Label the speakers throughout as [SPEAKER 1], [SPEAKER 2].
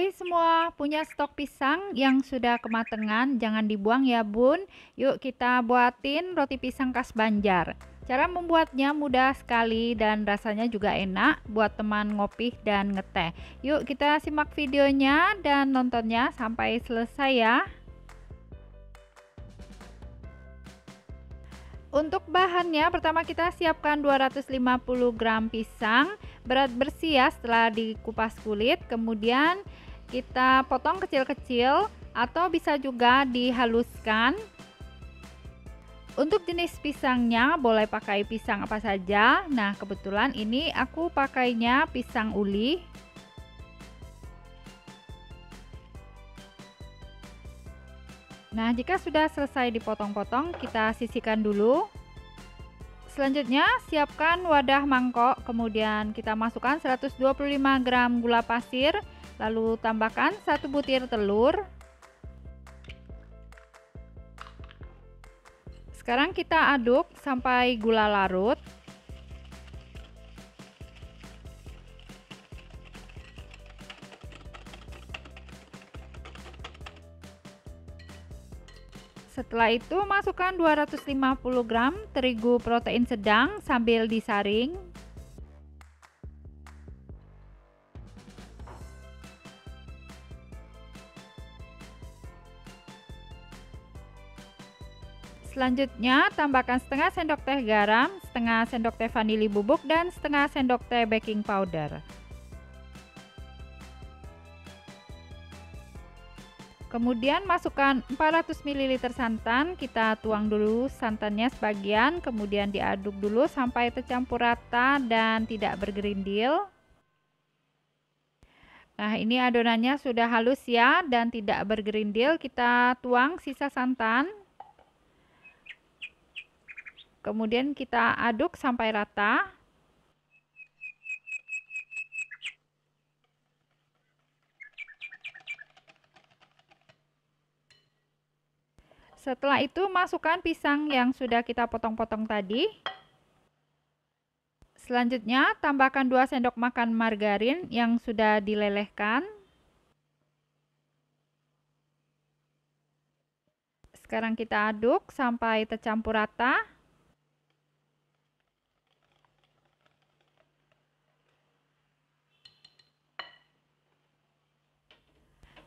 [SPEAKER 1] Hai semua, punya stok pisang yang sudah kematangan, jangan dibuang ya bun. Yuk kita buatin roti pisang khas Banjar. Cara membuatnya mudah sekali dan rasanya juga enak buat teman ngopi dan ngeteh. Yuk kita simak videonya dan nontonnya sampai selesai ya. Untuk bahannya, pertama kita siapkan 250 gram pisang berat bersih ya setelah dikupas kulit. Kemudian kita potong kecil-kecil atau bisa juga dihaluskan. Untuk jenis pisangnya boleh pakai pisang apa saja. Nah, kebetulan ini aku pakainya pisang uli. Nah, jika sudah selesai dipotong-potong, kita sisihkan dulu. Selanjutnya, siapkan wadah mangkok, kemudian kita masukkan 125 gram gula pasir, lalu tambahkan 1 butir telur. Sekarang kita aduk sampai gula larut. Setelah itu masukkan 250 gram terigu protein sedang sambil disaring. Selanjutnya tambahkan setengah sendok teh garam, setengah sendok teh vanili bubuk, dan setengah sendok teh baking powder. Kemudian masukkan 400 ml santan, kita tuang dulu santannya sebagian, kemudian diaduk dulu sampai tercampur rata dan tidak bergerindil. Nah, ini adonannya sudah halus ya dan tidak bergerindil, kita tuang sisa santan. Kemudian kita aduk sampai rata. Setelah itu masukkan pisang yang sudah kita potong-potong tadi. Selanjutnya tambahkan 2 sendok makan margarin yang sudah dilelehkan. Sekarang kita aduk sampai tercampur rata.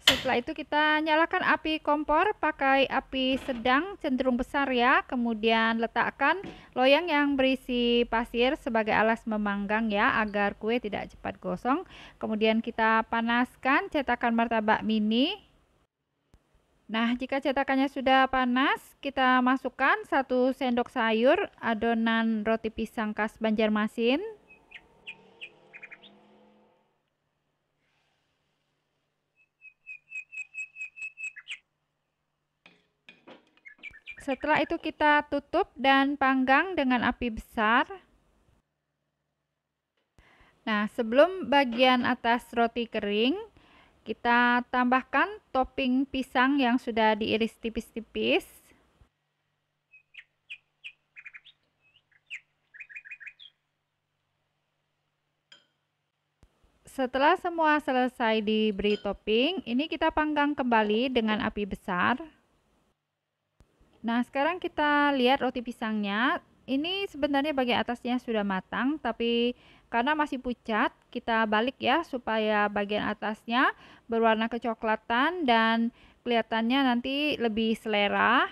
[SPEAKER 1] Setelah itu kita nyalakan api kompor, pakai api sedang cenderung besar ya. Kemudian letakkan loyang yang berisi pasir sebagai alas memanggang ya, agar kue tidak cepat gosong. Kemudian kita panaskan cetakan martabak mini. Nah, jika cetakannya sudah panas, kita masukkan 1 sendok sayur adonan roti pisang khas Banjarmasin. Setelah itu kita tutup dan panggang dengan api besar. Nah, sebelum bagian atas roti kering, kita tambahkan topping pisang yang sudah diiris tipis-tipis. Setelah semua selesai diberi topping, ini kita panggang kembali dengan api besar. Nah, sekarang kita lihat roti pisangnya. Ini sebenarnya bagian atasnya sudah matang, tapi karena masih pucat, kita balik ya supaya bagian atasnya berwarna kecoklatan dan kelihatannya nanti lebih selera.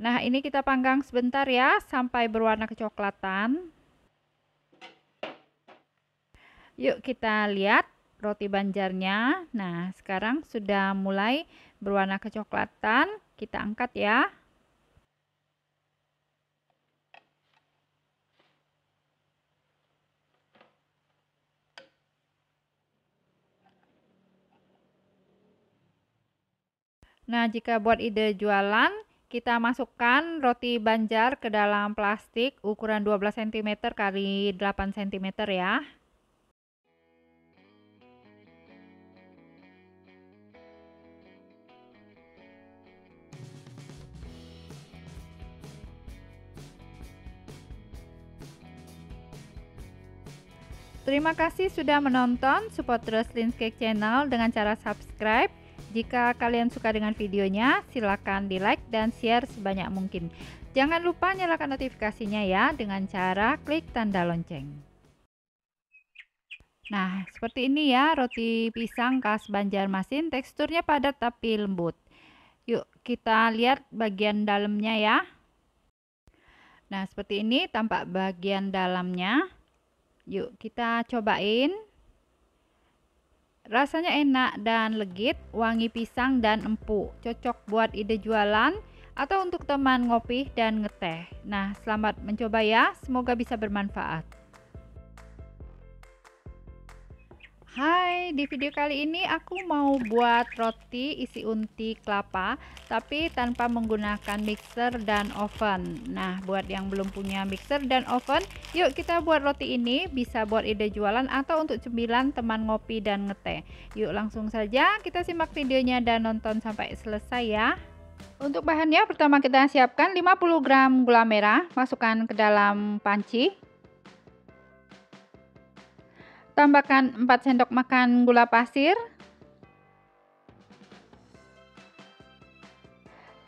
[SPEAKER 1] Nah, ini kita panggang sebentar ya sampai berwarna kecoklatan. Yuk kita lihat roti banjarnya. Nah, sekarang sudah mulai berwarna kecoklatan. Kita angkat ya. Nah, jika buat ide jualan, kita masukkan roti banjar ke dalam plastik ukuran 12 cm kali 8 cm ya. Terima kasih sudah menonton. Support terus Linscake Channel dengan cara subscribe. Jika kalian suka dengan videonya, silakan di like dan share sebanyak mungkin. Jangan lupa nyalakan notifikasinya ya dengan cara klik tanda lonceng. Nah, seperti ini ya roti pisang khas Banjarmasin, teksturnya padat tapi lembut. Yuk kita lihat bagian dalamnya ya. Nah, seperti ini tampak bagian dalamnya. Yuk kita cobain. Rasanya enak dan legit, wangi pisang dan empuk. Cocok buat ide jualan atau untuk teman ngopi dan ngeteh. Nah, selamat mencoba ya. Semoga bisa bermanfaat. Hai, di video kali ini aku mau buat roti isi unti kelapa tapi tanpa menggunakan mixer dan oven. Nah, buat yang belum punya mixer dan oven, yuk kita buat roti ini, bisa buat ide jualan atau untuk cemilan teman ngopi dan ngeteh. Yuk langsung saja kita simak videonya dan nonton sampai selesai ya. Untuk bahannya, pertama kita siapkan 50 gram gula merah, masukkan ke dalam panci. Tambahkan 4 sendok makan gula pasir.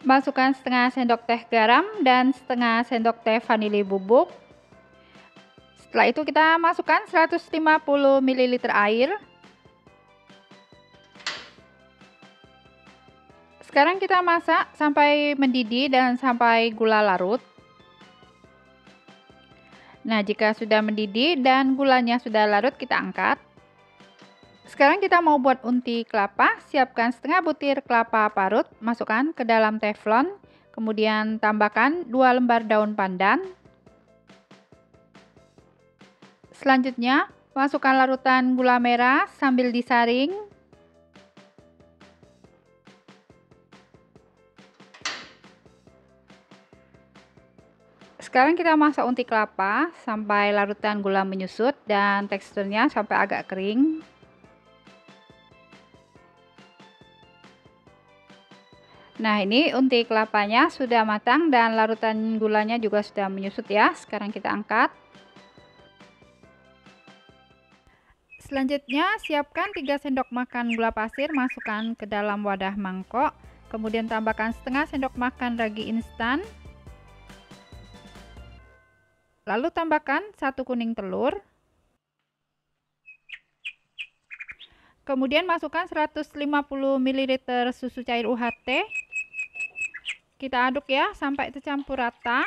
[SPEAKER 1] Masukkan setengah sendok teh garam dan setengah sendok teh vanili bubuk. Setelah itu kita masukkan 150 ml air. Sekarang kita masak sampai mendidih dan sampai gula larut. Nah, jika sudah mendidih dan gulanya sudah larut, kita angkat. Sekarang kita mau buat unti kelapa. Siapkan setengah butir kelapa parut, masukkan ke dalam teflon. Kemudian tambahkan 2 lembar daun pandan. Selanjutnya, masukkan larutan gula merah sambil disaring. Sekarang kita masak unti kelapa sampai larutan gula menyusut dan teksturnya sampai agak kering. Nah, ini unti kelapanya sudah matang dan larutan gulanya juga sudah menyusut ya. Sekarang kita angkat. Selanjutnya, siapkan 3 sendok makan gula pasir, masukkan ke dalam wadah mangkok. Kemudian tambahkan setengah sendok makan ragi instan. Lalu tambahkan 1 kuning telur. Kemudian masukkan 150 ml susu cair UHT. Kita aduk ya sampai tercampur rata.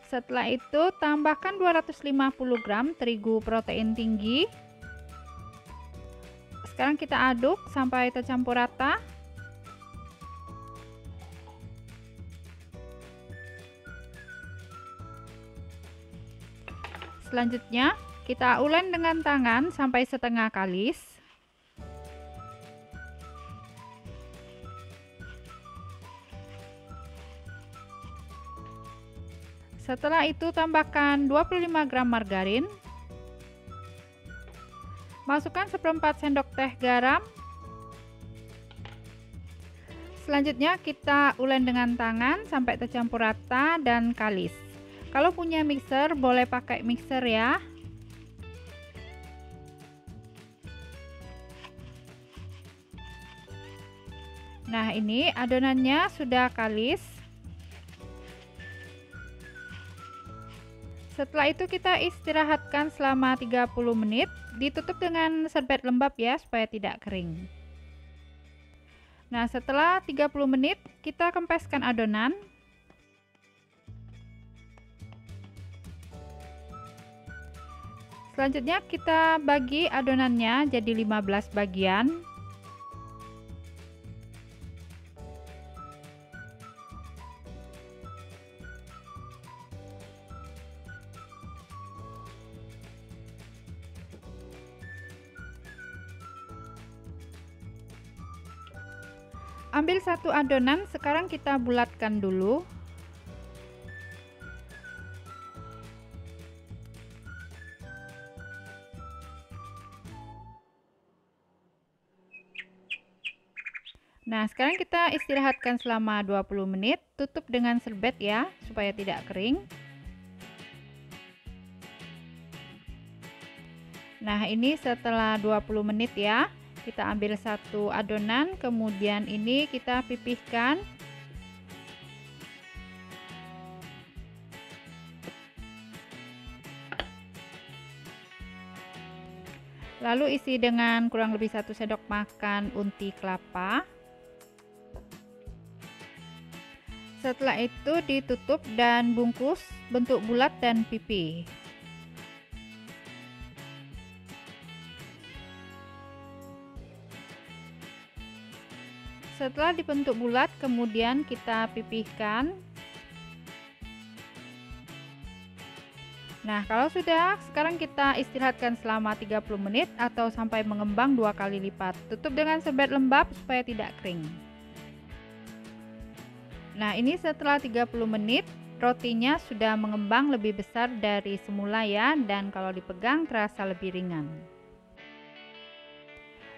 [SPEAKER 1] Setelah itu tambahkan 250 gram terigu protein tinggi. Sekarang kita aduk sampai tercampur rata. Selanjutnya, kita ulek dengan tangan sampai setengah kalis. Setelah itu, tambahkan 25 gram margarin. Masukkan 1/4 sendok teh garam. Selanjutnya, kita ulek dengan tangan sampai tercampur rata dan kalis. Kalau punya mixer, boleh pakai mixer ya. Nah, ini adonannya sudah kalis. Setelah itu kita istirahatkan selama 30 menit. Ditutup dengan serbet lembab ya, supaya tidak kering. Nah, setelah 30 menit, kita kempeskan adonan. Selanjutnya kita bagi adonannya jadi 15 bagian. Ambil satu adonan, sekarang kita bulatkan dulu. Nah, sekarang kita istirahatkan selama 20 menit, tutup dengan serbet ya, supaya tidak kering. Nah, ini setelah 20 menit ya, kita ambil satu adonan, kemudian ini kita pipihkan. Lalu isi dengan kurang lebih 1 sendok makan unti kelapa. Setelah itu ditutup dan bungkus bentuk bulat dan pipih. Setelah dibentuk bulat, kemudian kita pipihkan. Nah, kalau sudah, sekarang kita istirahatkan selama 30 menit atau sampai mengembang 2 kali lipat. Tutup dengan serbet lembab supaya tidak kering. Nah, ini setelah 30 menit, rotinya sudah mengembang lebih besar dari semula ya, dan kalau dipegang terasa lebih ringan.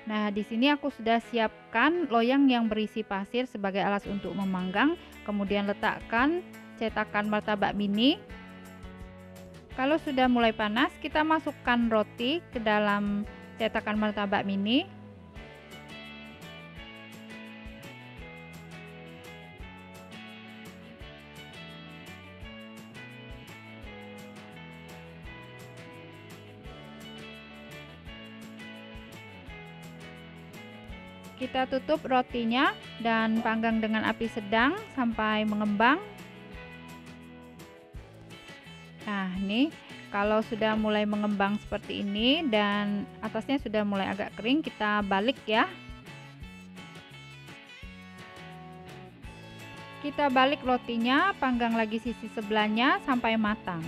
[SPEAKER 1] Nah, di sini aku sudah siapkan loyang yang berisi pasir sebagai alas untuk memanggang, kemudian letakkan cetakan martabak mini. Kalau sudah mulai panas, kita masukkan roti ke dalam cetakan martabak mini. Kita tutup rotinya dan panggang dengan api sedang sampai mengembang. Nah, ini kalau sudah mulai mengembang seperti ini dan atasnya sudah mulai agak kering, kita balik ya. Kita balik rotinya, panggang lagi sisi sebelahnya sampai matang.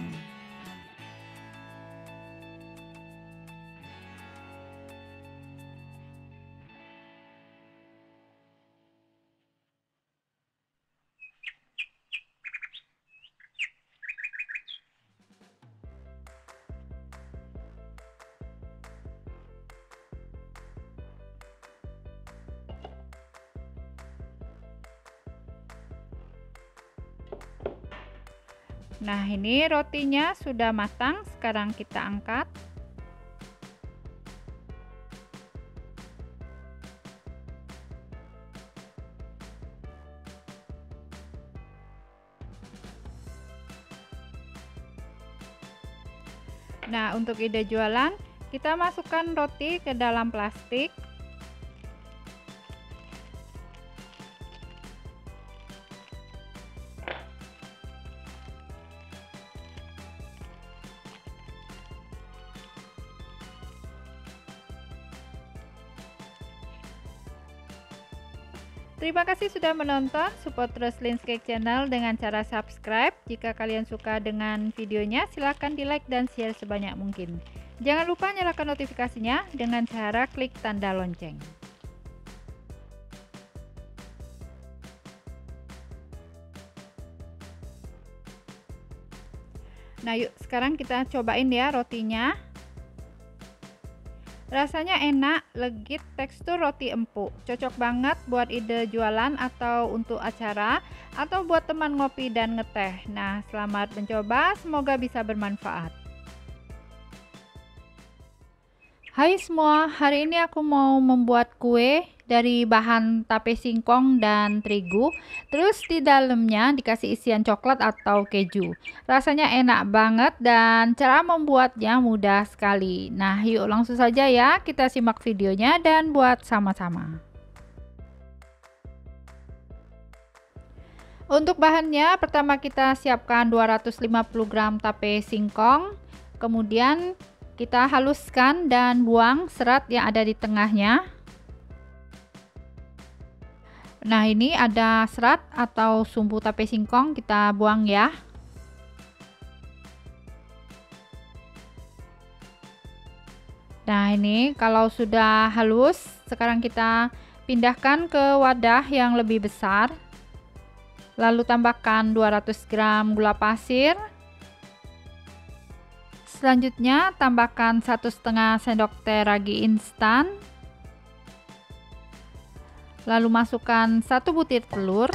[SPEAKER 1] Nah, ini rotinya sudah matang, sekarang kita angkat. Nah, untuk ide jualan, kita masukkan roti ke dalam plastik. Terima kasih sudah menonton, support terus Lin's Cake Channel dengan cara subscribe. Jika kalian suka dengan videonya, silahkan di like dan share sebanyak mungkin. Jangan lupa nyalakan notifikasinya dengan cara klik tanda lonceng. Nah, yuk sekarang kita cobain ya rotinya. Rasanya enak, legit, tekstur roti empuk. Cocok banget buat ide jualan atau untuk acara, atau buat teman ngopi dan ngeteh. Nah, selamat mencoba, semoga bisa bermanfaat. Hai semua, hari ini aku mau membuat kue dari bahan tape singkong dan terigu. Terus di dalamnya dikasih isian coklat atau keju. Rasanya enak banget dan cara membuatnya mudah sekali. Nah, yuk langsung saja ya, kita simak videonya dan buat sama-sama. Untuk bahannya, pertama kita siapkan 250 gram tape singkong. Kemudian kita haluskan dan buang serat yang ada di tengahnya. Nah, ini ada serat atau sumbu tape singkong, kita buang ya. Nah, ini kalau sudah halus, sekarang kita pindahkan ke wadah yang lebih besar. Lalu tambahkan 200 gram gula pasir. Selanjutnya tambahkan 1,5 sendok teh ragi instan. Lalu masukkan 1 butir telur.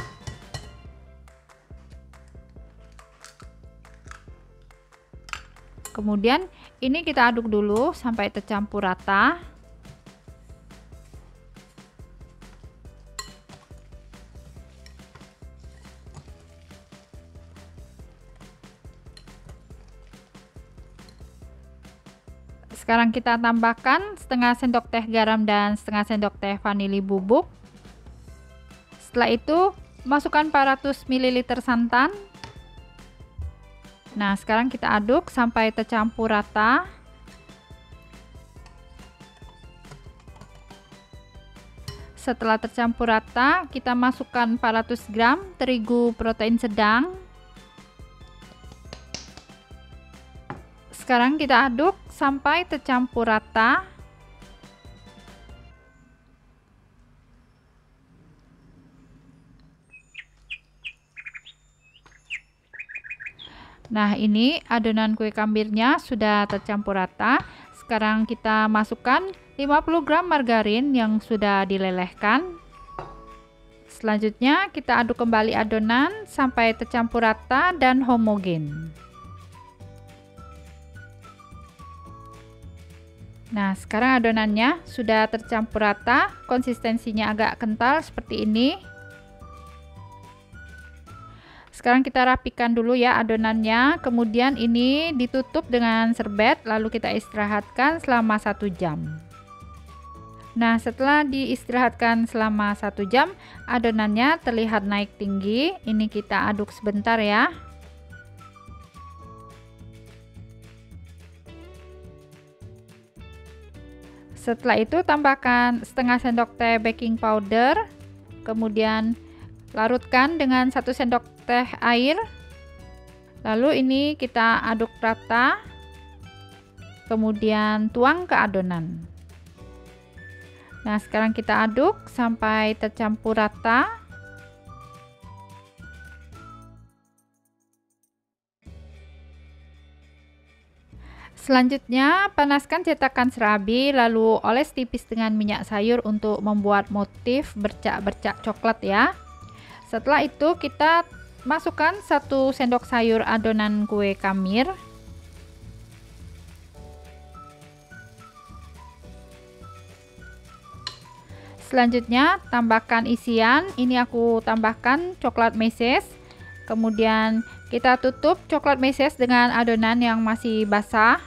[SPEAKER 1] Kemudian ini kita aduk dulu sampai tercampur rata. Sekarang kita tambahkan setengah sendok teh garam dan setengah sendok teh vanili bubuk. Setelah itu masukkan 400 ml santan. Nah, sekarang kita aduk sampai tercampur rata. Setelah tercampur rata, kita masukkan 400 gram terigu protein sedang. Sekarang kita aduk sampai tercampur rata. Nah, ini adonan kue kambirnya sudah tercampur rata. Sekarang kita masukkan 50 gram margarin yang sudah dilelehkan. Selanjutnya kita aduk kembali adonan sampai tercampur rata dan homogen. Nah, sekarang adonannya sudah tercampur rata, konsistensinya agak kental seperti ini. Sekarang kita rapikan dulu ya adonannya, kemudian ini ditutup dengan serbet, lalu kita istirahatkan selama 1 jam. Nah, setelah diistirahatkan selama 1 jam, adonannya terlihat naik tinggi. Ini kita aduk sebentar ya. Setelah itu tambahkan setengah sendok teh baking powder, kemudian larutkan dengan 1 sendok teh air. Lalu ini kita aduk rata, kemudian tuang ke adonan. Nah, sekarang kita aduk sampai tercampur rata. Selanjutnya, panaskan cetakan serabi, lalu oles tipis dengan minyak sayur untuk membuat motif bercak-bercak coklat ya. Setelah itu kita masukkan 1 sendok sayur adonan kue kambir. Selanjutnya, tambahkan isian. Ini aku tambahkan coklat meses. Kemudian kita tutup coklat meses dengan adonan yang masih basah.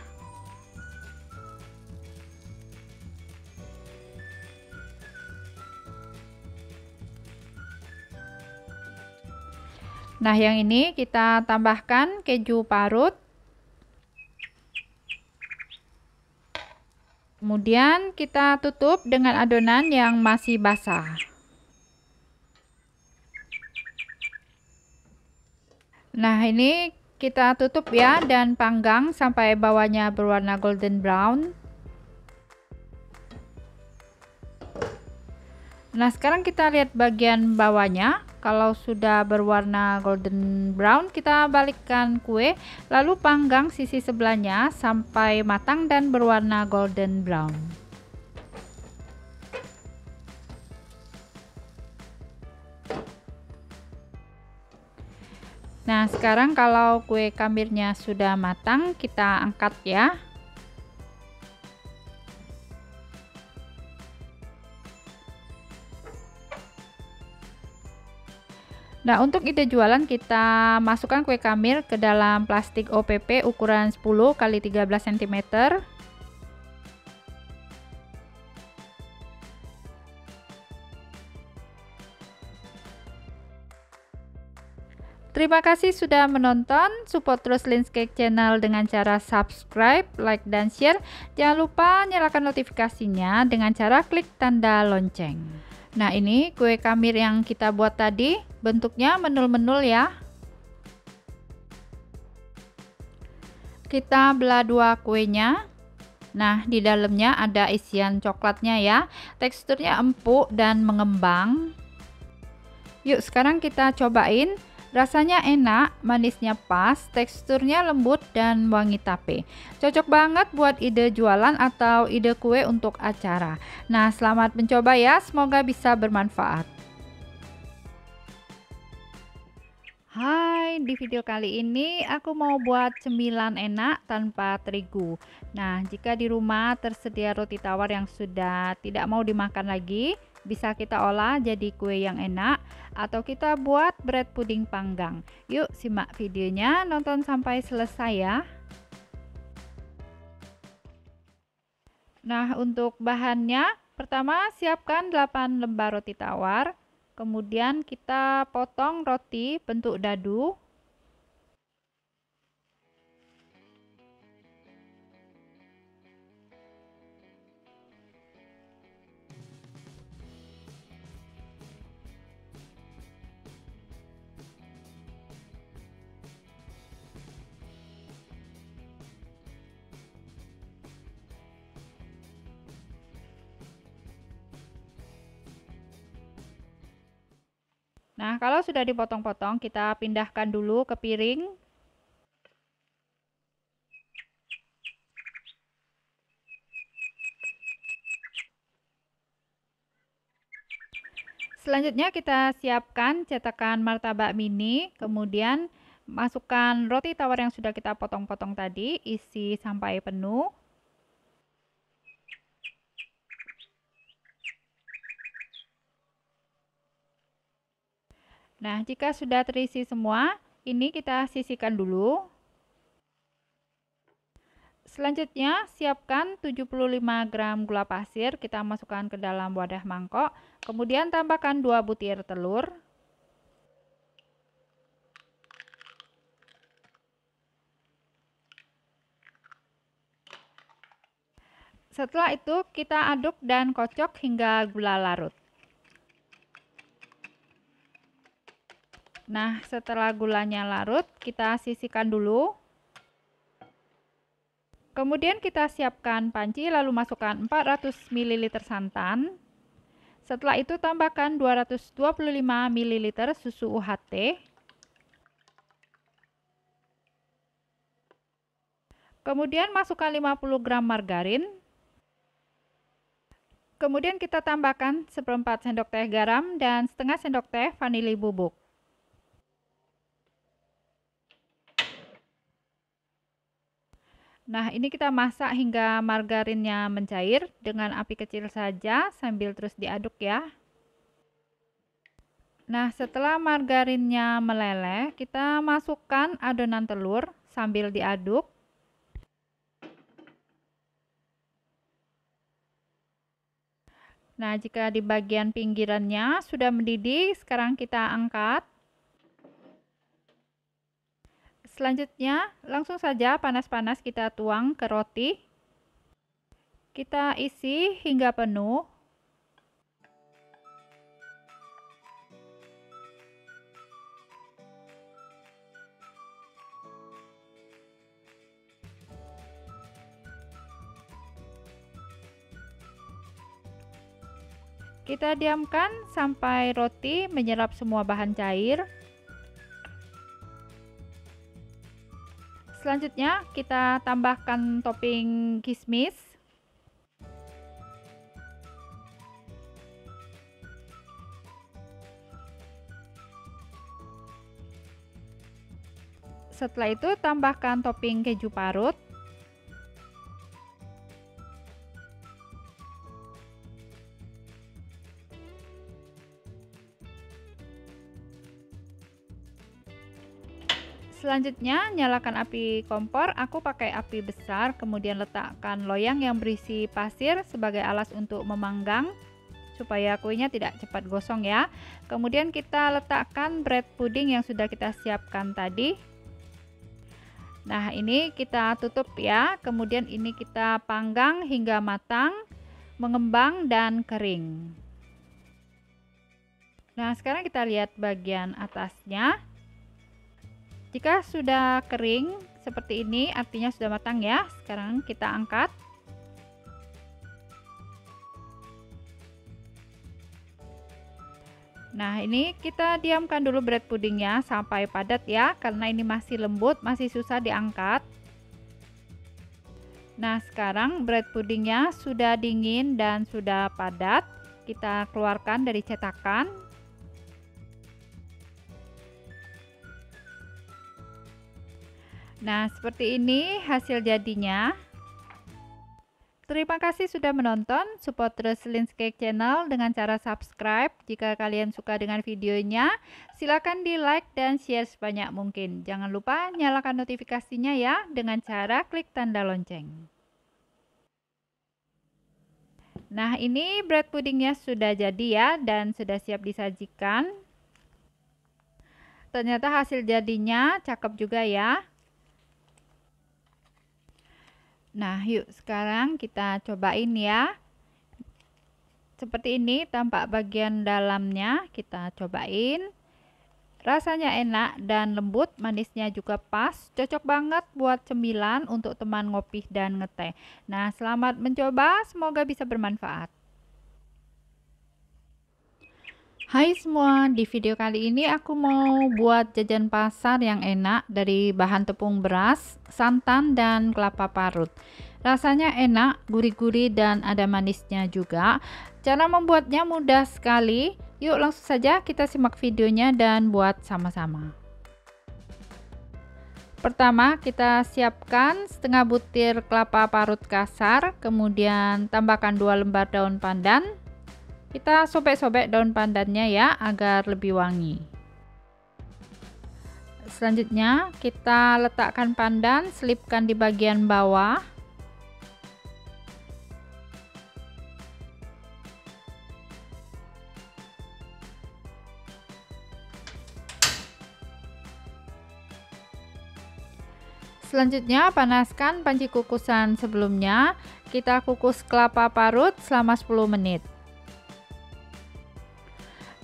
[SPEAKER 1] Nah, yang ini kita tambahkan keju parut. Kemudian kita tutup dengan adonan yang masih basah. Nah, ini kita tutup ya dan panggang sampai bawahnya berwarna golden brown. Nah, sekarang kita lihat bagian bawahnya. Kalau sudah berwarna golden brown, kita balikkan kue, lalu panggang sisi sebelahnya sampai matang dan berwarna golden brown. Nah, sekarang kalau kue kambirnya sudah matang, kita angkat ya. Nah, untuk ide jualan kita masukkan kue kambir ke dalam plastik OPP ukuran 10 x 13 cm. Terima kasih sudah menonton. Support terus Lin's Cake Channel dengan cara subscribe, like, dan share. Jangan lupa nyalakan notifikasinya dengan cara klik tanda lonceng. Nah, ini kue kambir yang kita buat tadi, bentuknya menul-menul ya. Kita belah 2 kuenya. Nah, di dalamnya ada isian coklatnya ya. Teksturnya empuk dan mengembang. Yuk, sekarang kita cobain. Rasanya enak, manisnya pas, teksturnya lembut dan wangi tape. Cocok banget buat ide jualan atau ide kue untuk acara. Nah, selamat mencoba ya, semoga bisa bermanfaat. Hai, di video kali ini aku mau buat cemilan enak tanpa terigu. Nah, jika di rumah tersedia roti tawar yang sudah tidak mau dimakan lagi, bisa kita olah jadi kue yang enak atau kita buat bread puding panggang. Yuk simak videonya, nonton sampai selesai ya. Nah, untuk bahannya, pertama siapkan 8 lembar roti tawar. Kemudian kita potong roti bentuk dadu. Nah, kalau sudah dipotong-potong, kita pindahkan dulu ke piring. Selanjutnya kita siapkan cetakan martabak mini, kemudian masukkan roti tawar yang sudah kita potong-potong tadi, isi sampai penuh. Nah, jika sudah terisi semua, ini kita sisihkan dulu. Selanjutnya, siapkan 75 gram gula pasir, kita masukkan ke dalam wadah mangkok. Kemudian tambahkan 2 butir telur. Setelah itu, kita aduk dan kocok hingga gula larut. Nah, setelah gulanya larut, kita sisihkan dulu. Kemudian kita siapkan panci, lalu masukkan 400 ml santan. Setelah itu tambahkan 225 ml susu UHT. Kemudian masukkan 50 gram margarin. Kemudian kita tambahkan 1/4 sendok teh garam dan setengah sendok teh vanili bubuk. Nah, ini kita masak hingga margarinnya mencair dengan api kecil saja sambil terus diaduk ya. Nah, setelah margarinnya meleleh, kita masukkan adonan telur sambil diaduk. Nah, jika di bagian pinggirannya sudah mendidih, sekarang kita angkat. Selanjutnya, langsung saja panas-panas kita tuang ke roti. Kita isi hingga penuh. Kita diamkan sampai roti menyerap semua bahan cair. Selanjutnya kita tambahkan topping kismis. Setelah itu tambahkan topping keju parut. Selanjutnya nyalakan api kompor, aku pakai api besar, kemudian letakkan loyang yang berisi pasir sebagai alas untuk memanggang supaya kuenya tidak cepat gosong ya. Kemudian kita letakkan bread pudding yang sudah kita siapkan tadi. Nah, ini kita tutup ya, kemudian ini kita panggang hingga matang, mengembang dan kering. Nah, sekarang kita lihat bagian atasnya. Jika sudah kering seperti ini, artinya sudah matang ya. Sekarang kita angkat. Nah, ini kita diamkan dulu bread pudingnya sampai padat ya, karena ini masih lembut, masih susah diangkat. Nah, sekarang bread pudingnya sudah dingin dan sudah padat. Kita keluarkan dari cetakan. Nah, seperti ini hasil jadinya. Terima kasih sudah menonton, support terus Lyn's Cake Channel dengan cara subscribe. Jika kalian suka dengan videonya, silakan di like dan share sebanyak mungkin. Jangan lupa nyalakan notifikasinya ya dengan cara klik tanda lonceng. Nah, ini bread pudingnya sudah jadi ya dan sudah siap disajikan. Ternyata hasil jadinya cakep juga ya. Nah, yuk sekarang kita cobain ya. Seperti ini tampak bagian dalamnya, kita cobain. Rasanya enak dan lembut, manisnya juga pas, cocok banget buat cemilan untuk teman ngopi dan ngeteh. Nah, selamat mencoba, semoga bisa bermanfaat. Hai semua, di video kali ini aku mau buat jajan pasar yang enak dari bahan tepung beras, santan, dan kelapa parut. Rasanya enak, gurih-gurih, dan ada manisnya juga. Cara membuatnya mudah sekali. Yuk langsung saja kita simak videonya dan buat sama-sama. Pertama, kita siapkan setengah butir kelapa parut kasar, kemudian tambahkan 2 lembar daun pandan. Kita sobek-sobek daun pandannya ya agar lebih wangi. Selanjutnya kita letakkan pandan, selipkan di bagian bawah. Selanjutnya panaskan panci kukusan sebelumnya. Kita kukus kelapa parut selama 10 menit.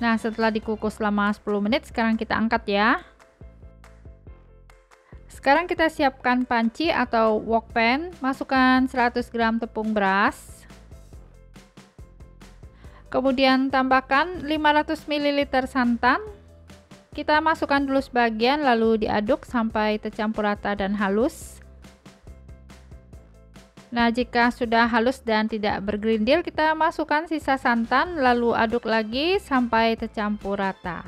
[SPEAKER 1] Nah, setelah dikukus selama 10 menit, sekarang kita angkat ya. Sekarang kita siapkan panci atau wok pan, masukkan 100 gram tepung beras. Kemudian tambahkan 500 ml santan. Kita masukkan dulu sebagian lalu diaduk sampai tercampur rata dan halus. Nah, jika sudah halus dan tidak bergerindil, kita masukkan sisa santan lalu aduk lagi sampai tercampur rata.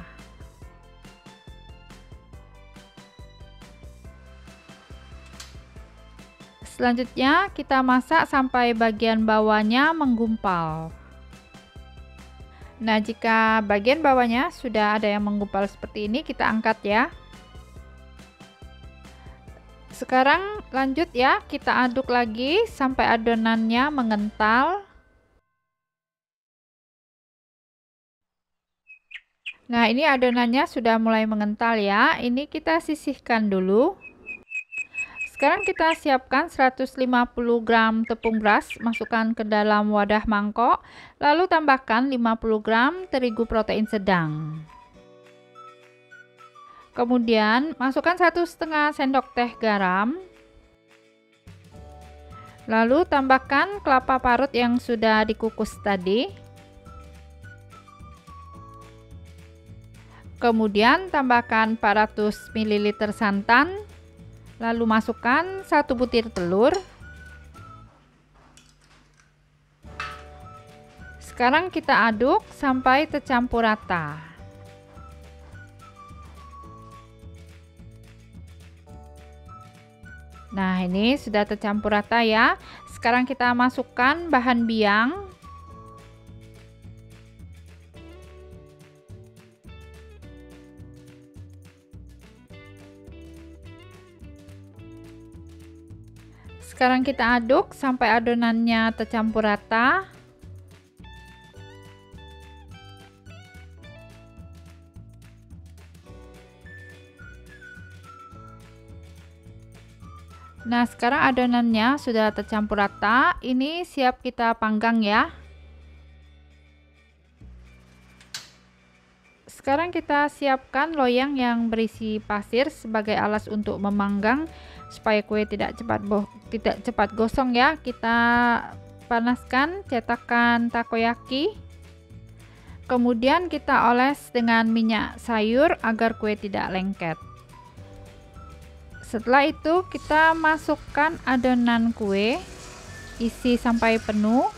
[SPEAKER 1] Selanjutnya, kita masak sampai bagian bawahnya menggumpal. Nah, jika bagian bawahnya sudah ada yang menggumpal seperti ini, kita angkat ya. Sekarang lanjut ya, kita aduk lagi sampai adonannya mengental. Nah, ini adonannya sudah mulai mengental ya. Ini kita sisihkan dulu. Sekarang kita siapkan 150 gram tepung beras, masukkan ke dalam wadah mangkok, lalu tambahkan 50 gram terigu protein sedang. Kemudian masukkan 1,5 sendok teh garam. Lalu tambahkan kelapa parut yang sudah dikukus tadi. Kemudian tambahkan 400 ml santan. Lalu masukkan 1 butir telur. Sekarang kita aduk sampai tercampur rata. Nah, ini sudah tercampur rata ya. Sekarang kita masukkan bahan biang. Sekarang kita aduk sampai adonannya tercampur rata. Nah, sekarang adonannya sudah tercampur rata. Ini siap kita panggang ya. Sekarang kita siapkan loyang yang berisi pasir sebagai alas untuk memanggang supaya kue tidak cepat gosong ya. Kita panaskan cetakan takoyaki. Kemudian kita oles dengan minyak sayur agar kue tidak lengket. Setelah itu kita masukkan adonan kue, isi sampai penuh.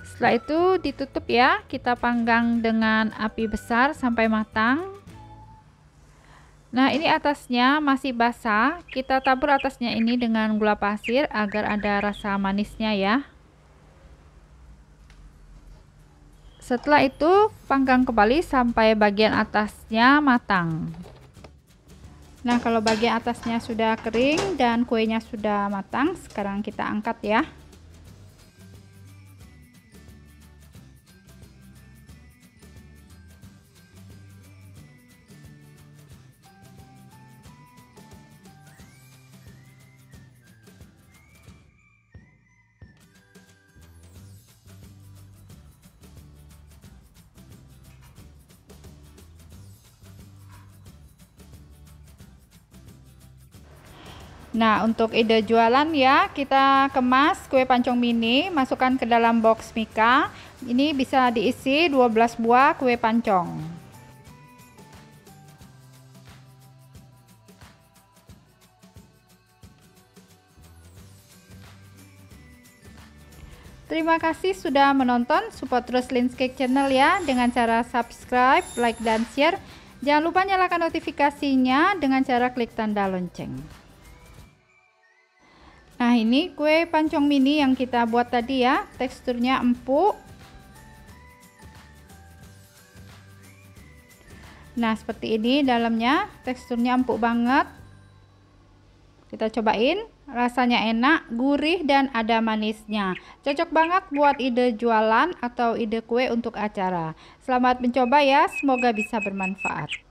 [SPEAKER 1] Setelah itu ditutup ya, kita panggang dengan api besar sampai matang. Nah, ini atasnya masih basah, kita tabur atasnya ini dengan gula pasir agar ada rasa manisnya ya. Setelah itu panggang kembali sampai bagian atasnya matang. Nah, kalau bagian atasnya sudah kering dan kuenya sudah matang, sekarang kita angkat ya. Nah, untuk ide jualan ya, kita kemas kue pancong mini, masukkan ke dalam box Mika. Ini bisa diisi 12 buah kue pancong. Terima kasih sudah menonton, support terus Lin's Cake Channel ya dengan cara subscribe, like, dan share. Jangan lupa nyalakan notifikasinya dengan cara klik tanda lonceng. Nah, ini kue pancong mini yang kita buat tadi ya, teksturnya empuk. Nah, seperti ini dalamnya, teksturnya empuk banget. Kita cobain, rasanya enak, gurih, dan ada manisnya. Cocok banget buat ide jualan atau ide kue untuk acara. Selamat mencoba ya, semoga bisa bermanfaat.